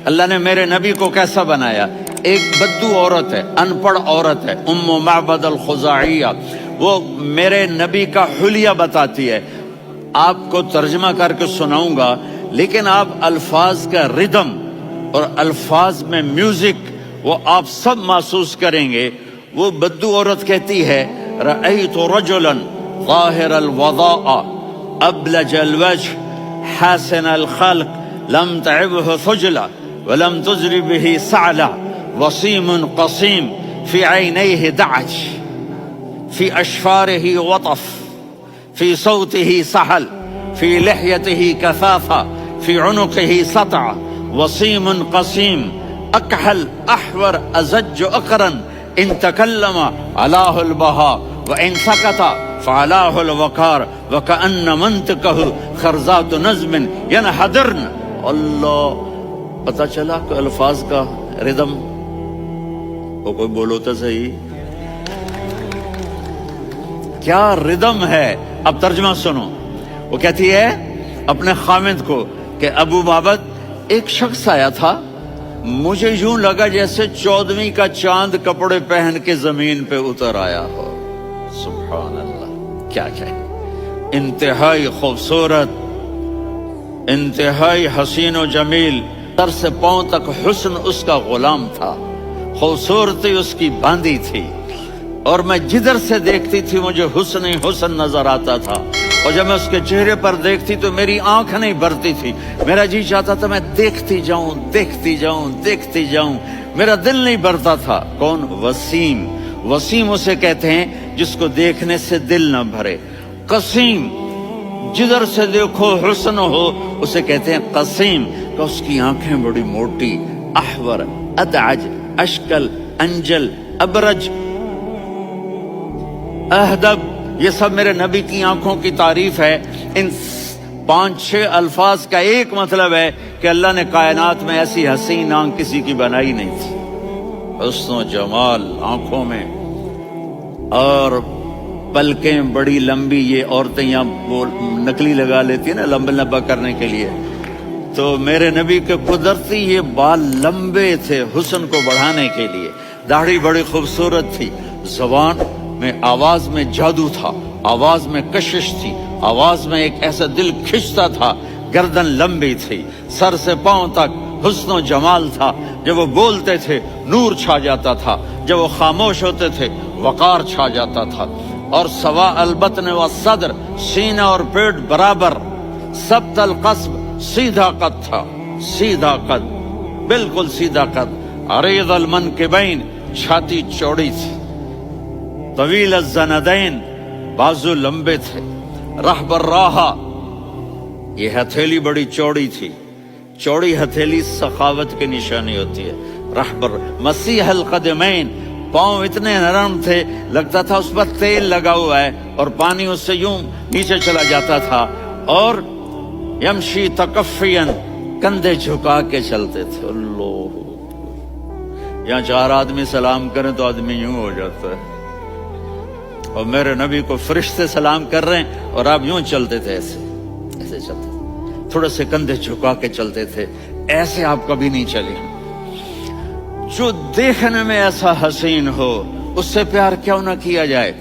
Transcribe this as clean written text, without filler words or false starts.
اللہ نے میرے نبی کو کیسا بنایا؟ ایک بدو عورت ہے، ان پڑھ عورت ہے، ام معبد الخزاعیہ، وہ میرے نبی کا حلیہ بتاتی ہے. آپ کو ترجمہ کر کے سناؤں گا، لیکن آپ الفاظ کا ردم اور الفاظ میں میوزک وہ آپ سب محسوس کریں گے. وہ بدو عورت کہتی ہے رأیت رجلا ظاہر الوضاء ابلج الوجه حسن الخلق لم تعبه ثجلة ولم تزر به سعلة وصيم قصيم في عينيه دعج في أشفاره وطف في صوته سحل في لحيته كثافة في عنقه سطع وصيم قصيم أكحل أحور أزج أقرن إن تكلم علاه البهاء وإن سكت فعلاه الوقار وكأن منطقه خرزات نظم ينحدرن. اللہ، پتہ چلا کہ الفاظ کا ردم. وہ کوئی بولو تو صحیح، کیا ردم ہے. اب ترجمہ سنو. وہ کہتی ہے اپنے خامد کو کہ ابو معبد، ایک شخص آیا تھا، مجھے یوں لگا جیسے 14ویں کا چاند کپڑے پہن کے زمین پہ اتر آیا ہو. سبحان اللہ، کیا کہے. انتہائی خوبصورت، انتہائی حسین و جمیل، سر سے پاؤں تک حسن اس کا غلام تھا، خوبصورتی اس کی باندھی تھی، اور میں جدھر سے دیکھتی تھی مجھے حسن ہی حسن نظر آتا تھا. اور جب میں اس کے چہرے پر دیکھتی تو میری آنکھ نہیں بھرتی تھی، میرا جی چاہتا تھا میں دیکھتی جاؤں دیکھتی جاؤں دیکھتی جاؤں، میرا دل نہیں بھرتا تھا. کون؟ وسیم. وسیم اسے کہتے ہیں جس کو دیکھنے سے دل نہ بھرے. قسیم، جدھر سے دیکھو حسن ہو، اسے کہتے ہیں قسیم، کہ اس کی آنکھیں بڑی موٹی. احور، ادعج، اشکل، انجل، ابرج، اہدب، یہ سب میرے نبی کی آنکھوں کی تعریف ہے. ان 5-6 الفاظ کا ایک مطلب ہے کہ اللہ نے کائنات میں ایسی حسین آنکھ کسی کی بنائی نہیں تھی. حسن و جمال آنکھوں میں، اور پلکیں بڑی لمبی. یہ عورتیں یہاں نکلی لگا لیتی ہیں نا لمبا کرنے کے لیے، تو میرے نبی کے قدرتی یہ بال لمبے تھے حسن کو بڑھانے کے لیے. داڑھی بڑی خوبصورت تھی. زبان میں، آواز میں جادو تھا، آواز میں کشش تھی، آواز میں ایک ایسا دل کھنچتا تھا. گردن لمبی تھی، سر سے پاؤں تک حسن و جمال تھا. جب وہ بولتے تھے نور چھا جاتا تھا، جب وہ خاموش ہوتے تھے وقار چھا جاتا تھا. اور سوا البطن و صدر، سینہ اور پیٹ برابر. سبت القصب، سیدھا قد تھا، سیدھا قد، بالکل سیدھا قد. عریض المنکبین، چھاتی چوڑی تھی. طویل الزندین، بازو لمبے تھے. رحب الراحہ، یہ ہتھیلی بڑی چوڑی تھی. چوڑی ہتھیلی سخاوت کی نشانی ہوتی ہے. رحبر. مسیح القدمین، پاؤں اتنے نرم تھے لگتا تھا اس پر تیل لگا ہوا ہے، اور پانی اس سے یوں نیچے چلا جاتا تھا. اور یمشی تکفین، کندھے جھکا کے چلتے تھے. اللہ، یہاں 4 آدمی سلام کریں تو آدمی یوں ہو جاتا ہے. اور میرے نبی کو فرشتے سلام کر رہے ہیں اور آپ یوں چلتے تھے، ایسے ایسے چلتے تھے، تھوڑے سے کندھے جھکا کے چلتے تھے. ایسے آپ کبھی نہیں چلے. جو دیکھنے میں ایسا حسین ہو، اس سے پیار کیوں نہ کیا جائے.